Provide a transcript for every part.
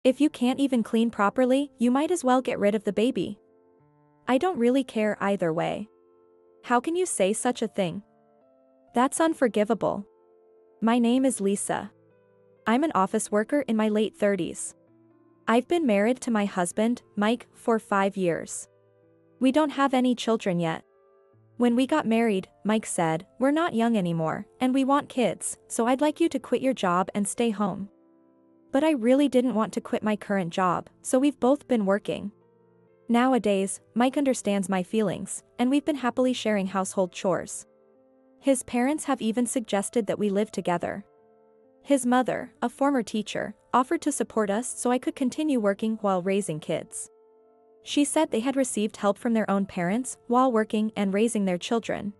If you can't even clean properly, you might as well get rid of the baby. I don't really care either way. How can you say such a thing? That's unforgivable. My name is Lisa. I'm an office worker in my late 30s. I've been married to my husband, Mike, for 5 years. We don't have any children yet. When we got married, Mike said, "We're not young anymore, and we want kids, so I'd like you to quit your job and stay home." But I really didn't want to quit my current job, so we've both been working. Nowadays, Mike understands my feelings, and we've been happily sharing household chores. His parents have even suggested that we live together. His mother, a former teacher, offered to support us so I could continue working while raising kids. She said they had received help from their own parents while working and raising their children.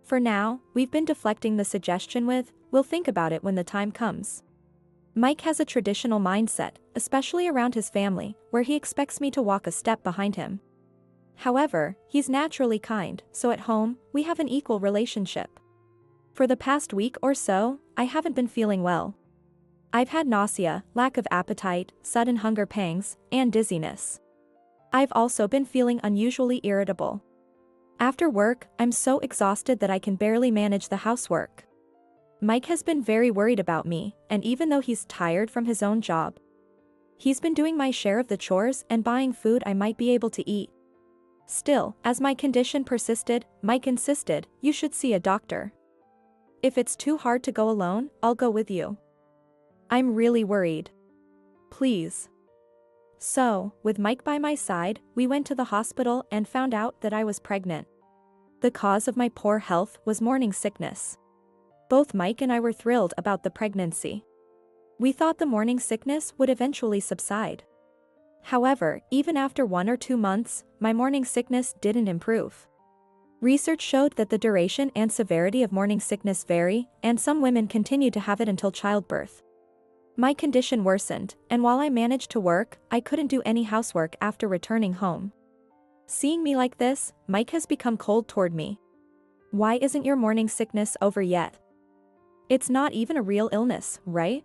For now, we've been deflecting the suggestion with, "We'll think about it when the time comes." Mike has a traditional mindset, especially around his family, where he expects me to walk a step behind him. However, he's naturally kind, so at home, we have an equal relationship. For the past week or so, I haven't been feeling well. I've had nausea, lack of appetite, sudden hunger pangs, and dizziness. I've also been feeling unusually irritable. After work, I'm so exhausted that I can barely manage the housework. Mike has been very worried about me, and even though he's tired from his own job, he's been doing my share of the chores and buying food I might be able to eat. Still, as my condition persisted, Mike insisted, "You should see a doctor. If it's too hard to go alone, I'll go with you. I'm really worried. Please." So, with Mike by my side, we went to the hospital and found out that I was pregnant. The cause of my poor health was morning sickness. Both Mike and I were thrilled about the pregnancy. We thought the morning sickness would eventually subside. However, even after 1 or 2 months, my morning sickness didn't improve. Research showed that the duration and severity of morning sickness vary, and some women continue to have it until childbirth. My condition worsened, and while I managed to work, I couldn't do any housework after returning home. Seeing me like this, Mike has become cold toward me. "Why isn't your morning sickness over yet? It's not even a real illness, right?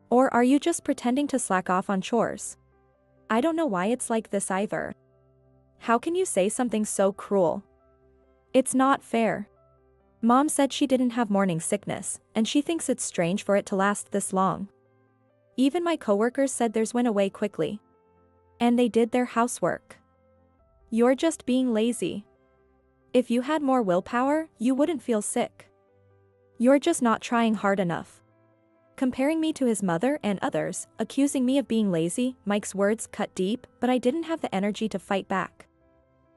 Or are you just pretending to slack off on chores? I don't know why it's like this either. How can you say something so cruel? It's not fair." Mom said she didn't have morning sickness, and she thinks it's strange for it to last this long. Even my coworkers said theirs went away quickly. And they did their housework. You're just being lazy. If you had more willpower, you wouldn't feel sick. You're just not trying hard enough. Comparing me to his mother and others, accusing me of being lazy, Mike's words cut deep, but I didn't have the energy to fight back.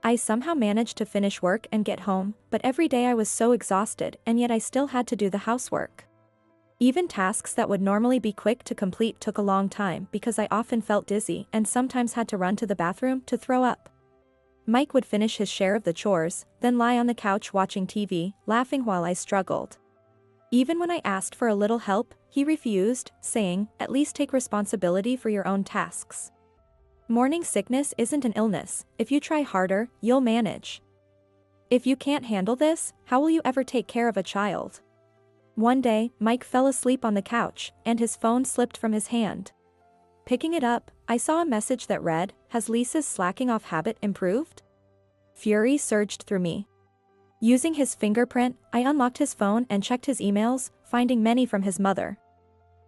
I somehow managed to finish work and get home, but every day I was so exhausted, and yet I still had to do the housework. Even tasks that would normally be quick to complete took a long time because I often felt dizzy and sometimes had to run to the bathroom to throw up. Mike would finish his share of the chores, then lie on the couch watching TV, laughing while I struggled. Even when I asked for a little help, he refused, saying, "At least take responsibility for your own tasks. Morning sickness isn't an illness. If you try harder, you'll manage. If you can't handle this, how will you ever take care of a child?" One day, Mike fell asleep on the couch, and his phone slipped from his hand. Picking it up, I saw a message that read, "Has Lisa's slacking off habit improved?" Fury surged through me. Using his fingerprint, I unlocked his phone and checked his emails, finding many from his mother.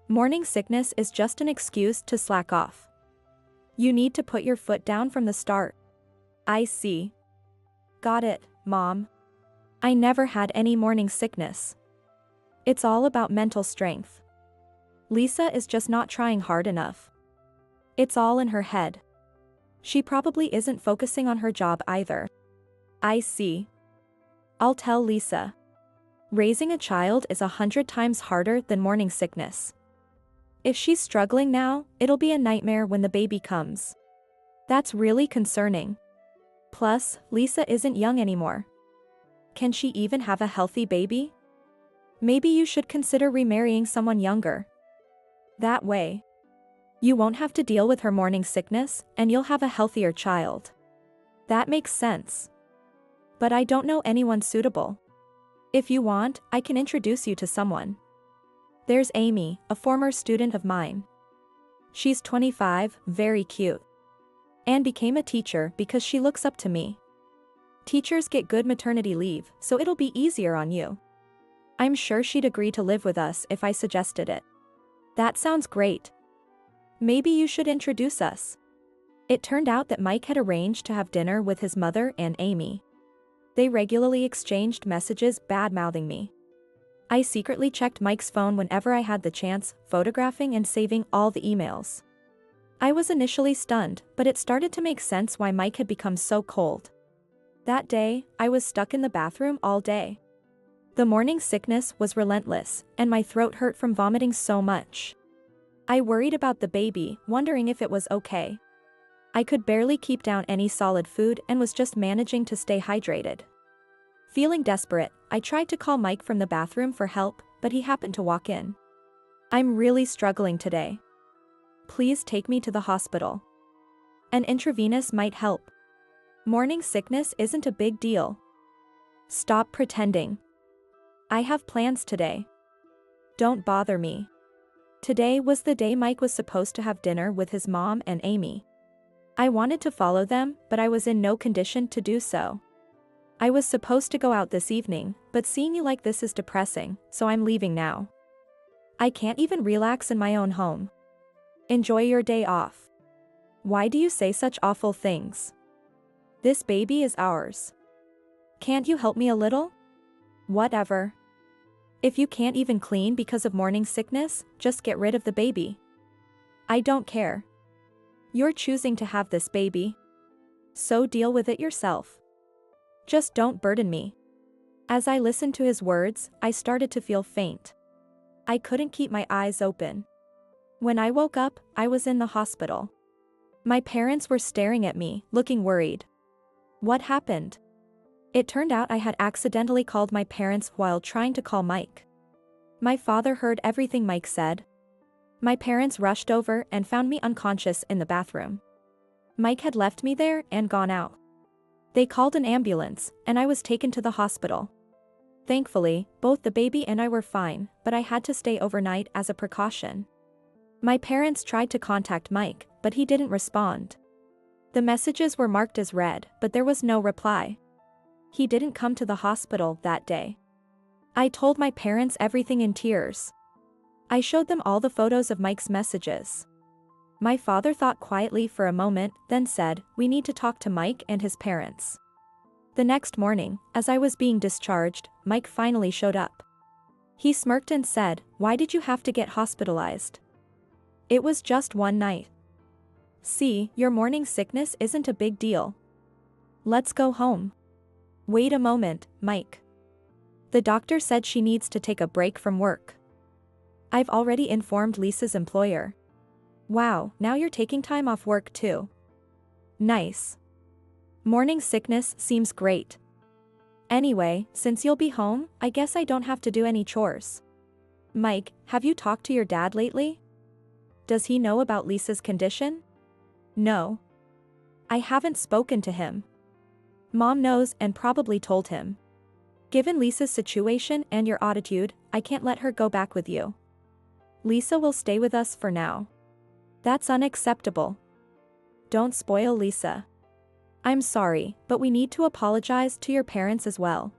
Morning sickness is just an excuse to slack off. You need to put your foot down from the start. I see. Got it, Mom. I never had any morning sickness. It's all about mental strength. Lisa is just not trying hard enough. It's all in her head. She probably isn't focusing on her job either. I see. I'll tell Lisa. Raising a child is 100 times harder than morning sickness. If she's struggling now, it'll be a nightmare when the baby comes. That's really concerning. Plus, Lisa isn't young anymore. Can she even have a healthy baby? Maybe you should consider remarrying someone younger. That way, you won't have to deal with her morning sickness, and you'll have a healthier child. That makes sense. But I don't know anyone suitable. If you want, I can introduce you to someone. There's Amy, a former student of mine. She's 25, very cute. And became a teacher because she looks up to me. Teachers get good maternity leave, so it'll be easier on you. I'm sure she'd agree to live with us if I suggested it. That sounds great. Maybe you should introduce us. It turned out that Mike had arranged to have dinner with his mother and Amy. They regularly exchanged messages bad-mouthing me. I secretly checked Mike's phone whenever I had the chance, photographing and saving all the emails. I was initially stunned, but it started to make sense why Mike had become so cold. That day, I was stuck in the bathroom all day. The morning sickness was relentless, and my throat hurt from vomiting so much. I worried about the baby, wondering if it was okay. I could barely keep down any solid food and was just managing to stay hydrated. Feeling desperate, I tried to call Mike from the bathroom for help, but he happened to walk in. I'm really struggling today. Please take me to the hospital. An intravenous might help. Morning sickness isn't a big deal. Stop pretending. I have plans today. Don't bother me. Today was the day Mike was supposed to have dinner with his mom and Amy. I wanted to follow them, but I was in no condition to do so. I was supposed to go out this evening, but seeing you like this is depressing, so I'm leaving now. I can't even relax in my own home. Enjoy your day off. Why do you say such awful things? This baby is ours. Can't you help me a little? Whatever. If you can't even clean because of morning sickness, just get rid of the baby. I don't care. You're choosing to have this baby. So deal with it yourself. Just don't burden me. As I listened to his words, I started to feel faint. I couldn't keep my eyes open. When I woke up, I was in the hospital. My parents were staring at me, looking worried. What happened? It turned out I had accidentally called my parents while trying to call Mike. My father heard everything Mike said. My parents rushed over and found me unconscious in the bathroom. Mike had left me there and gone out. They called an ambulance, and I was taken to the hospital. Thankfully, both the baby and I were fine, but I had to stay overnight as a precaution. My parents tried to contact Mike, but he didn't respond. The messages were marked as read, but there was no reply. He didn't come to the hospital that day. I told my parents everything in tears. I showed them all the photos of Mike's messages. My father thought quietly for a moment, then said, "We need to talk to Mike and his parents." The next morning, as I was being discharged, Mike finally showed up. He smirked and said, "Why did you have to get hospitalized?" It was just one night. See, your morning sickness isn't a big deal. Let's go home. Wait a moment, Mike. The doctor said she needs to take a break from work. I've already informed Lisa's employer. Wow, now you're taking time off work too. Nice. Morning sickness seems great. Anyway, since you'll be home, I guess I don't have to do any chores. Mike, have you talked to your dad lately? Does he know about Lisa's condition? No. I haven't spoken to him. Mom knows and probably told him. Given Lisa's situation and your attitude, I can't let her go back with you. Lisa will stay with us for now. That's unacceptable. Don't spoil Lisa. I'm sorry, but we need to apologize to your parents as well.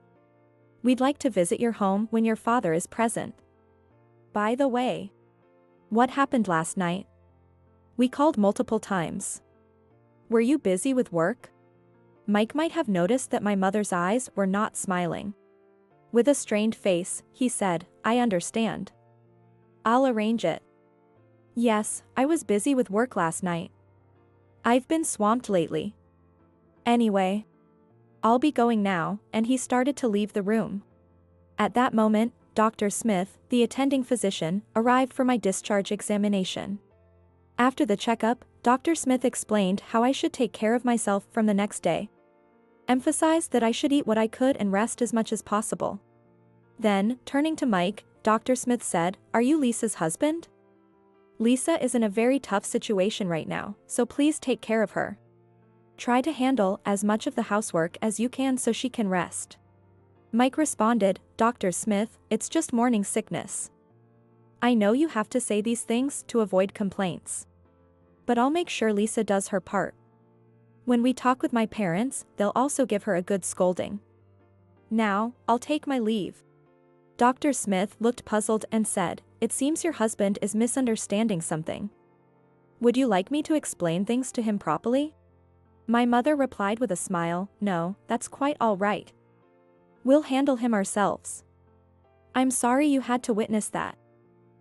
We'd like to visit your home when your father is present. By the way, what happened last night? We called multiple times. Were you busy with work? Mike might have noticed that my mother's eyes were not smiling. With a strained face, he said, "I understand. I'll arrange it." Yes, I was busy with work last night. I've been swamped lately. Anyway, I'll be going now, and he started to leave the room. At that moment, Dr. Smith, the attending physician, arrived for my discharge examination. After the checkup, Dr. Smith explained how I should take care of myself from the next day. Emphasized that I should eat what I could and rest as much as possible. Then, turning to Mike, Dr. Smith said, "Are you Lisa's husband? Lisa is in a very tough situation right now, so please take care of her. Try to handle as much of the housework as you can so she can rest." Mike responded, "Dr. Smith, it's just morning sickness. I know you have to say these things to avoid complaints. But I'll make sure Lisa does her part. When we talk with my parents, they'll also give her a good scolding. Now, I'll take my leave. Dr. Smith looked puzzled and said, "It seems your husband is misunderstanding something. Would you like me to explain things to him properly?" My mother replied with a smile, "No, that's quite all right. We'll handle him ourselves." I'm sorry you had to witness that.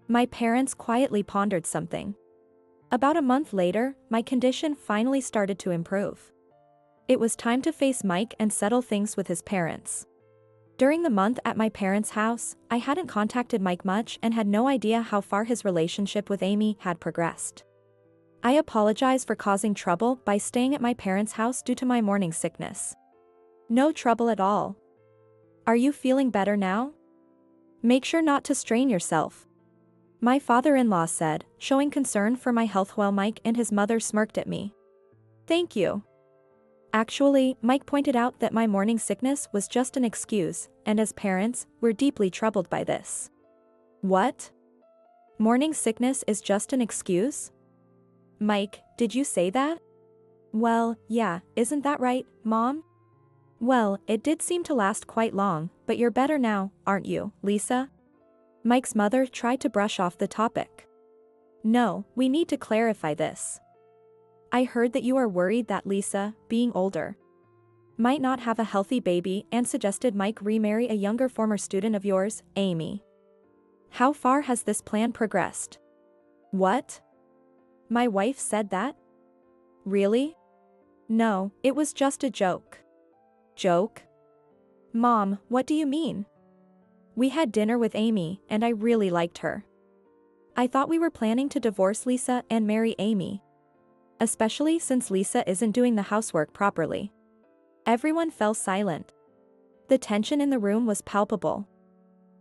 My parents quietly pondered something. About a month later, my condition finally started to improve. It was time to face Mike and settle things with his parents. During the month at my parents' house, I hadn't contacted Mike much and had no idea how far his relationship with Amy had progressed. I apologize for causing trouble by staying at my parents' house due to my morning sickness. No trouble at all. Are you feeling better now? Make sure not to strain yourself. My father-in-law said, showing concern for my health while Mike and his mother smirked at me. Thank you. Actually, Mike pointed out that my morning sickness was just an excuse, and as parents, we're deeply troubled by this. What? Morning sickness is just an excuse? Mike, did you say that? Well, yeah, isn't that right, Mom? Well, it did seem to last quite long, but you're better now, aren't you, Lisa? Mike's mother tried to brush off the topic. No, we need to clarify this. I heard that you are worried that Lisa, being older, might not have a healthy baby and suggested Mike remarry a younger former student of yours, Amy. How far has this plan progressed? What? My wife said that? Really? No, it was just a joke. Joke? Mom, what do you mean? We had dinner with Amy, and I really liked her. I thought we were planning to divorce Lisa and marry Amy. Especially since Lisa isn't doing the housework properly. Everyone fell silent. The tension in the room was palpable.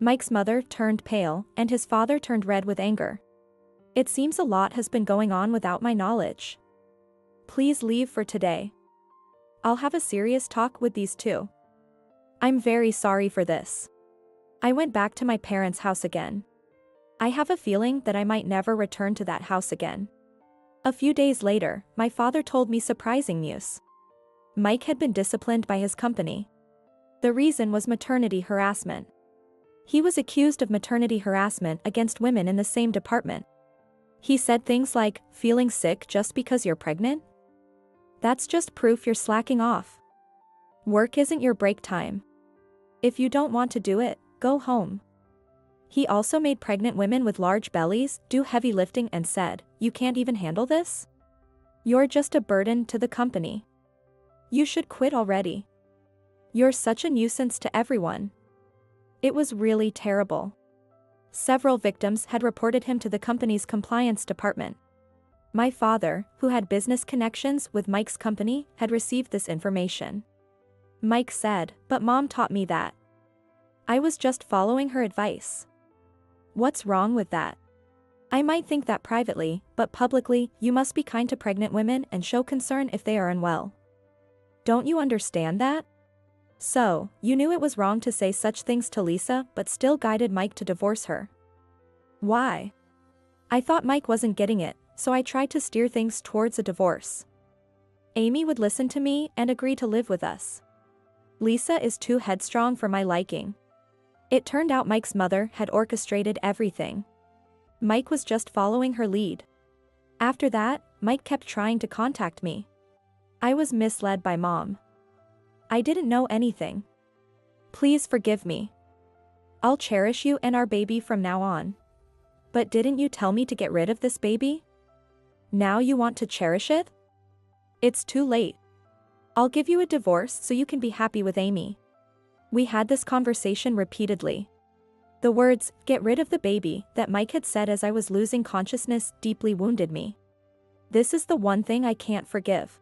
Mike's mother turned pale, and his father turned red with anger. It seems a lot has been going on without my knowledge. Please leave for today. I'll have a serious talk with these two. I'm very sorry for this. I went back to my parents' house again. I have a feeling that I might never return to that house again. A few days later, my father told me surprising news. Mike had been disciplined by his company. The reason was maternity harassment. He was accused of maternity harassment against women in the same department. He said things like, "Feeling sick just because you're pregnant? That's just proof you're slacking off. Work isn't your break time. If you don't want to do it, go home." He also made pregnant women with large bellies do heavy lifting and said, "You can't even handle this? You're just a burden to the company. You should quit already. You're such a nuisance to everyone." It was really terrible. Several victims had reported him to the company's compliance department. My father, who had business connections with Mike's company, had received this information. Mike said, "But Mom taught me that. I was just following her advice." What's wrong with that? I might think that privately, but publicly, you must be kind to pregnant women and show concern if they are unwell. Don't you understand that? So, you knew it was wrong to say such things to Lisa but still guided Mike to divorce her. Why? I thought Mike wasn't getting it, so I tried to steer things towards a divorce. Amy would listen to me and agree to live with us. Lisa is too headstrong for my liking. It turned out Mike's mother had orchestrated everything. Mike was just following her lead. After that, Mike kept trying to contact me. I was misled by Mom. I didn't know anything. Please forgive me. I'll cherish you and our baby from now on. But didn't you tell me to get rid of this baby? Now you want to cherish it? It's too late. I'll give you a divorce so you can be happy with Amy. We had this conversation repeatedly. The words, "get rid of the baby," that Mike had said as I was losing consciousness deeply wounded me. This is the one thing I can't forgive.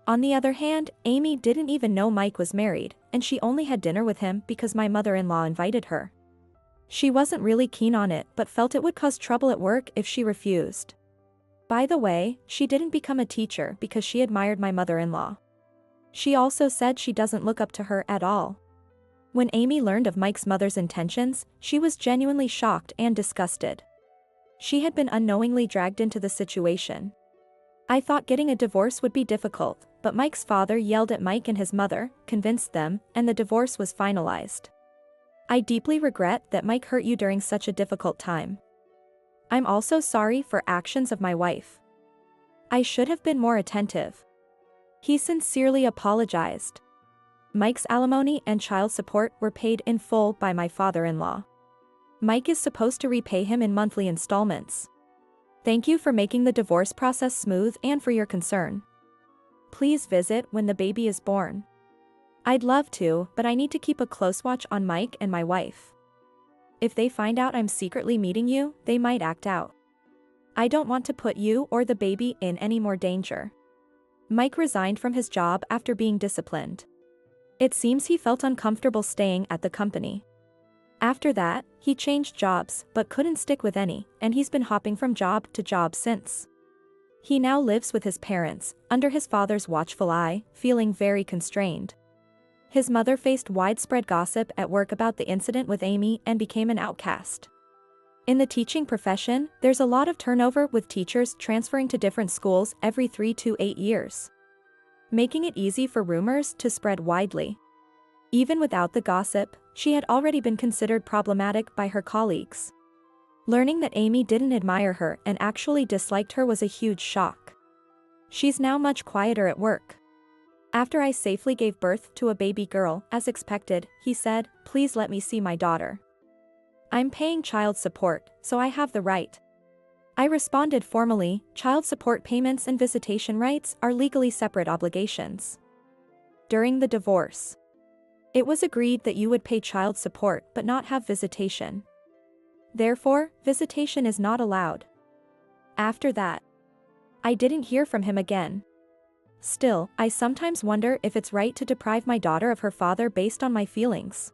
On the other hand, Amy didn't even know Mike was married, and she only had dinner with him because my mother-in-law invited her. She wasn't really keen on it but felt it would cause trouble at work if she refused. By the way, she didn't become a teacher because she admired my mother-in-law. She also said she doesn't look up to her at all. When Amy learned of Mike's mother's intentions, she was genuinely shocked and disgusted. She had been unknowingly dragged into the situation. I thought getting a divorce would be difficult, but Mike's father yelled at Mike and his mother, convinced them, and the divorce was finalized. I deeply regret that Mike hurt you during such a difficult time. I'm also sorry for actions of my wife. I should have been more attentive. He sincerely apologized. Mike's alimony and child support were paid in full by my father-in-law. Mike is supposed to repay him in monthly installments. Thank you for making the divorce process smooth and for your concern. Please visit when the baby is born. I'd love to, but I need to keep a close watch on Mike and my wife. If they find out I'm secretly meeting you, they might act out. I don't want to put you or the baby in any more danger. Mike resigned from his job after being disciplined. It seems he felt uncomfortable staying at the company. After that, he changed jobs but couldn't stick with any, and he's been hopping from job to job since. He now lives with his parents, under his father's watchful eye, feeling very constrained. His mother faced widespread gossip at work about the incident with Amy and became an outcast. In the teaching profession, there's a lot of turnover with teachers transferring to different schools every 3 to 8 years, making it easy for rumors to spread widely. Even without the gossip, she had already been considered problematic by her colleagues. Learning that Amy didn't admire her and actually disliked her was a huge shock. She's now much quieter at work. After I safely gave birth to a baby girl, as expected, he said, "Please let me see my daughter. I'm paying child support, so I have the right." I responded formally, child support payments and visitation rights are legally separate obligations. During the divorce, it was agreed that you would pay child support but not have visitation. Therefore, visitation is not allowed. After that, I didn't hear from him again. Still, I sometimes wonder if it's right to deprive my daughter of her father based on my feelings.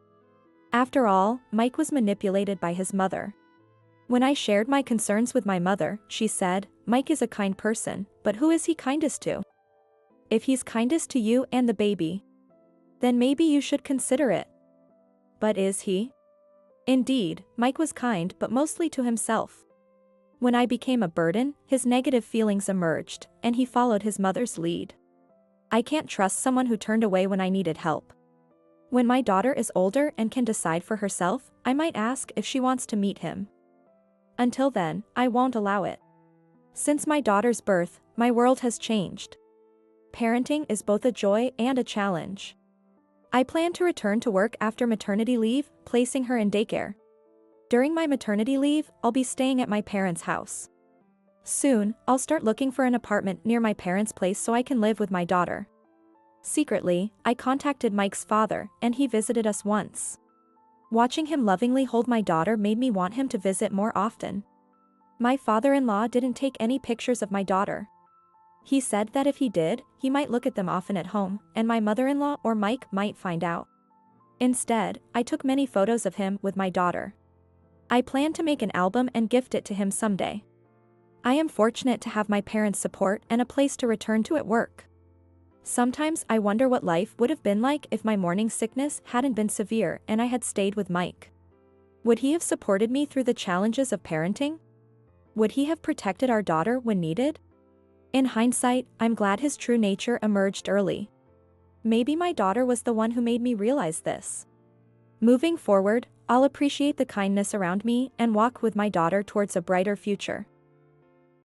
After all, Mike was manipulated by his mother. When I shared my concerns with my mother, she said, "Mike is a kind person, but who is he kindest to? If he's kindest to you and the baby, then maybe you should consider it." But is he? Indeed, Mike was kind but mostly to himself. When I became a burden, his negative feelings emerged, and he followed his mother's lead. I can't trust someone who turned away when I needed help. When my daughter is older and can decide for herself, I might ask if she wants to meet him. Until then, I won't allow it. Since my daughter's birth, my world has changed. Parenting is both a joy and a challenge. I plan to return to work after maternity leave, placing her in daycare. During my maternity leave, I'll be staying at my parents' house. Soon, I'll start looking for an apartment near my parents' place so I can live with my daughter. Secretly, I contacted Mike's father, and he visited us once. Watching him lovingly hold my daughter made me want him to visit more often. My father-in-law didn't take any pictures of my daughter. He said that if he did, he might look at them often at home, and my mother-in-law or Mike might find out. Instead, I took many photos of him with my daughter. I plan to make an album and gift it to him someday. I am fortunate to have my parents' support and a place to return to at work. Sometimes I wonder what life would have been like if my morning sickness hadn't been severe and I had stayed with Mike. Would he have supported me through the challenges of parenting? Would he have protected our daughter when needed? In hindsight, I'm glad his true nature emerged early. Maybe my daughter was the one who made me realize this. Moving forward, I'll appreciate the kindness around me and walk with my daughter towards a brighter future.